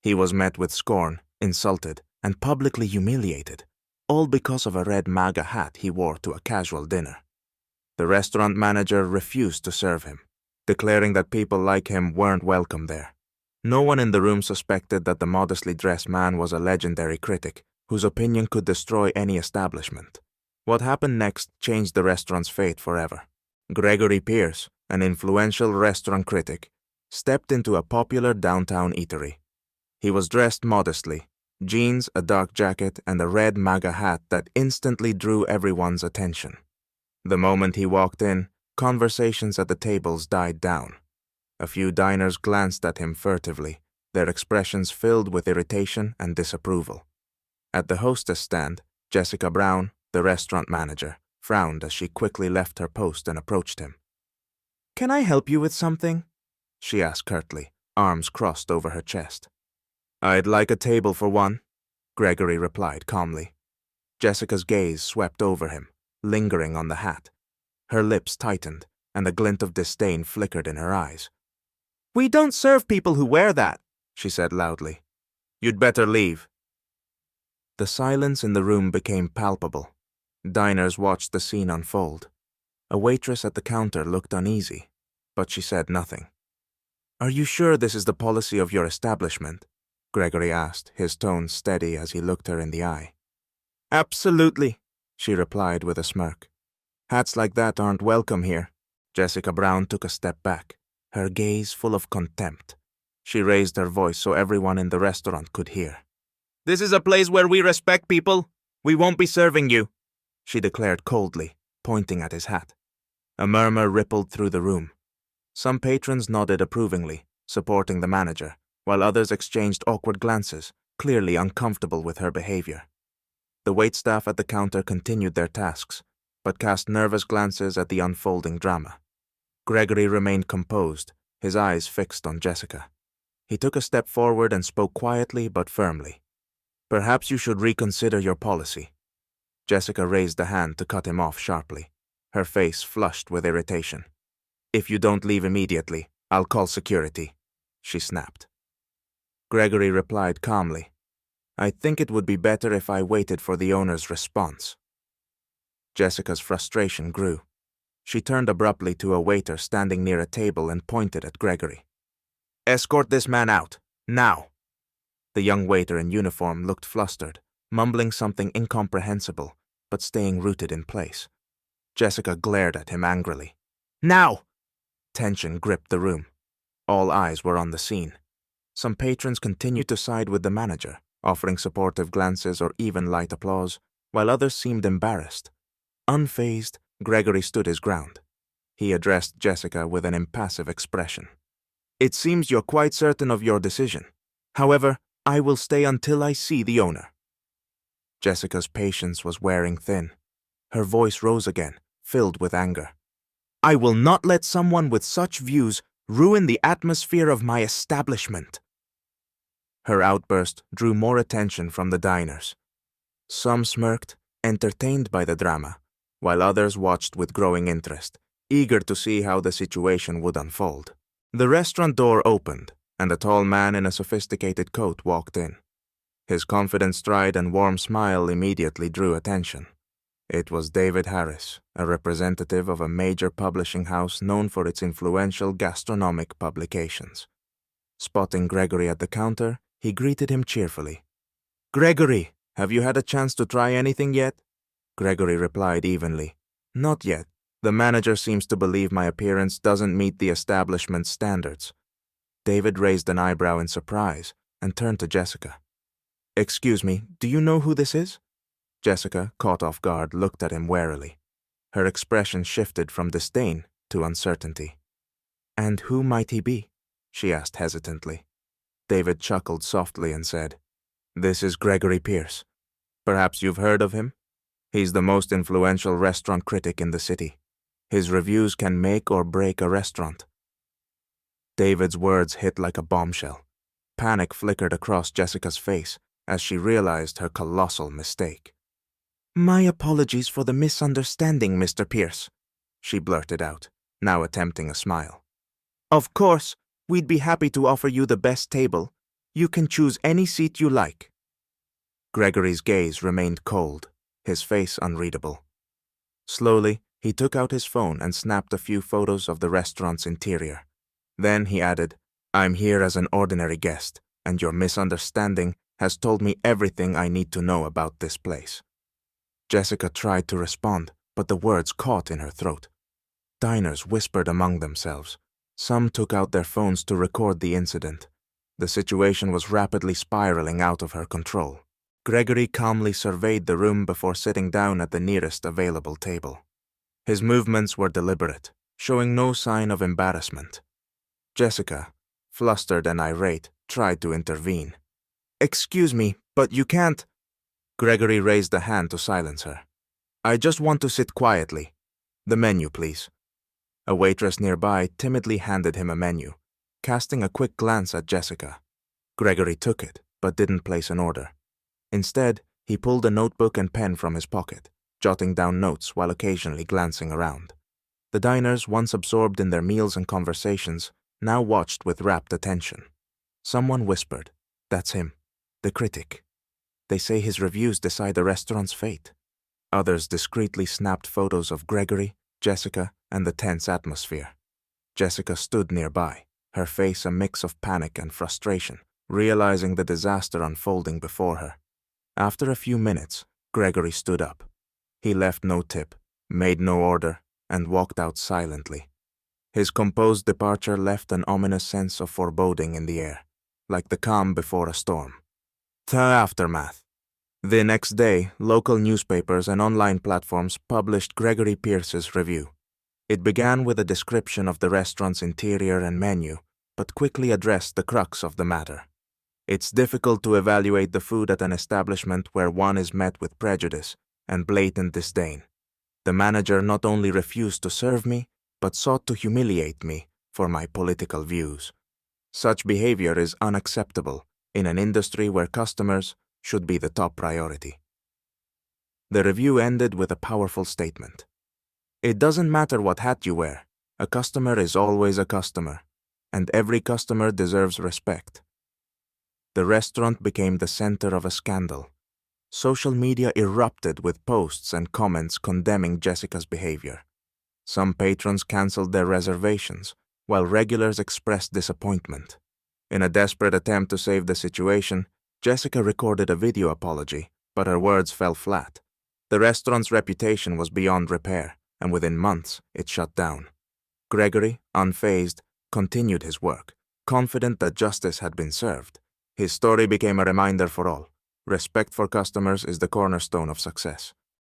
He was met with scorn, insulted, and publicly humiliated, all because of a red MAGA hat he wore to a casual dinner. The restaurant manager refused to serve him, declaring that people like him weren't welcome there. No one in the room suspected that the modestly dressed man was a legendary critic whose opinion could destroy any establishment. What happened next changed the restaurant's fate forever. Gregory Pierce, an influential restaurant critic, stepped into a popular downtown eatery. He was dressed modestly, jeans, a dark jacket, and a red MAGA hat that instantly drew everyone's attention. The moment he walked in, conversations at the tables died down. A few diners glanced at him furtively, their expressions filled with irritation and disapproval. At the hostess stand, Jessica Brown, the restaurant manager, frowned as she quickly left her post and approached him. "Can I help you with something?" she asked curtly, arms crossed over her chest. "I'd like a table for one," Gregory replied calmly. Jessica's gaze swept over him, lingering on the hat. Her lips tightened, and a glint of disdain flickered in her eyes. "We don't serve people who wear that," she said loudly. "You'd better leave." The silence in the room became palpable. Diners watched the scene unfold. A waitress at the counter looked uneasy, but she said nothing. "Are you sure this is the policy of your establishment?" Gregory asked, his tone steady as he looked her in the eye. "Absolutely," she replied with a smirk. "Hats like that aren't welcome here." Jessica Brown took a step back, her gaze full of contempt. She raised her voice so everyone in the restaurant could hear. "This is a place where we respect people. We won't be serving you," she declared coldly, pointing at his hat. A murmur rippled through the room. Some patrons nodded approvingly, supporting the manager, while others exchanged awkward glances, clearly uncomfortable with her behavior. The waitstaff at the counter continued their tasks, but cast nervous glances at the unfolding drama. Gregory remained composed, his eyes fixed on Jessica. He took a step forward and spoke quietly but firmly. "Perhaps you should reconsider your policy." Jessica raised a hand to cut him off sharply, her face flushed with irritation. "If you don't leave immediately, I'll call security," she snapped. Gregory replied calmly, "I think it would be better if I waited for the owner's response." Jessica's frustration grew. She turned abruptly to a waiter standing near a table and pointed at Gregory. "Escort this man out, now." The young waiter in uniform looked flustered, mumbling something incomprehensible, but staying rooted in place. Jessica glared at him angrily. "Now!" Tension gripped the room. All eyes were on the scene. Some patrons continued to side with the manager, offering supportive glances or even light applause, while others seemed embarrassed. Unfazed, Gregory stood his ground. He addressed Jessica with an impassive expression. "It seems you're quite certain of your decision. However, I will stay until I see the owner." Jessica's patience was wearing thin. Her voice rose again, filled with anger. "I will not let someone with such views ruin the atmosphere of my establishment." Her outburst drew more attention from the diners. Some smirked, entertained by the drama, while others watched with growing interest, eager to see how the situation would unfold. The restaurant door opened, and a tall man in a sophisticated coat walked in. His confident stride and warm smile immediately drew attention. It was David Harris, a representative of a major publishing house known for its influential gastronomic publications. Spotting Gregory at the counter, he greeted him cheerfully. "Gregory, have you had a chance to try anything yet?" Gregory replied evenly. "Not yet. The manager seems to believe my appearance doesn't meet the establishment's standards." David raised an eyebrow in surprise and turned to Jessica. "Excuse me, do you know who this is?" Jessica, caught off guard, looked at him warily. Her expression shifted from disdain to uncertainty. "And who might he be?" she asked hesitantly. David chuckled softly and said, "This is Gregory Pierce. Perhaps you've heard of him? He's the most influential restaurant critic in the city. His reviews can make or break a restaurant." David's words hit like a bombshell. Panic flickered across Jessica's face as she realized her colossal mistake. "My apologies for the misunderstanding, Mr. Pierce," she blurted out, now attempting a smile. "Of course, we'd be happy to offer you the best table. You can choose any seat you like. Gregory's gaze remained cold, his face unreadable. Slowly, he took out his phone and snapped a few photos of the restaurant's interior. Then he added, I'm here as an ordinary guest, and your misunderstanding has told me everything I need to know about this place. Jessica tried to respond, but the words caught in her throat. Diners whispered among themselves. Some took out their phones to record the incident. The situation was rapidly spiraling out of her control. Gregory calmly surveyed the room before sitting down at the nearest available table. His movements were deliberate, showing no sign of embarrassment. Jessica, flustered and irate, tried to intervene. Excuse me, but you can't. Gregory raised a hand to silence her. I just want to sit quietly. The menu, please. A waitress nearby timidly handed him a menu, casting a quick glance at Jessica. Gregory took it, but didn't place an order. Instead, he pulled a notebook and pen from his pocket, jotting down notes while occasionally glancing around. The diners, once absorbed in their meals and conversations, now watched with rapt attention. Someone whispered, That's him, the critic. They say his reviews decide a restaurant's fate. Others discreetly snapped photos of Gregory, Jessica, and the tense atmosphere. Jessica stood nearby, her face a mix of panic and frustration, realizing the disaster unfolding before her. After a few minutes, Gregory stood up. He left no tip, made no order, and walked out silently. His composed departure left an ominous sense of foreboding in the air, like the calm before a storm. The aftermath. The next day, local newspapers and online platforms published Gregory Pierce's review. It began with a description of the restaurant's interior and menu, but quickly addressed the crux of the matter. It's difficult to evaluate the food at an establishment where one is met with prejudice and blatant disdain. The manager not only refused to serve me, but sought to humiliate me for my political views. Such behavior is unacceptable in an industry where customers should be the top priority. The review ended with a powerful statement. It doesn't matter what hat you wear, a customer is always a customer, and every customer deserves respect. The restaurant became the center of a scandal. Social media erupted with posts and comments condemning Jessica's behavior. Some patrons canceled their reservations, while regulars expressed disappointment. In a desperate attempt to save the situation, Jessica recorded a video apology, but her words fell flat. The restaurant's reputation was beyond repair, and within months, it shut down. Gregory, unfazed, continued his work, confident that justice had been served. His story became a reminder for all. Respect for customers is the cornerstone of success.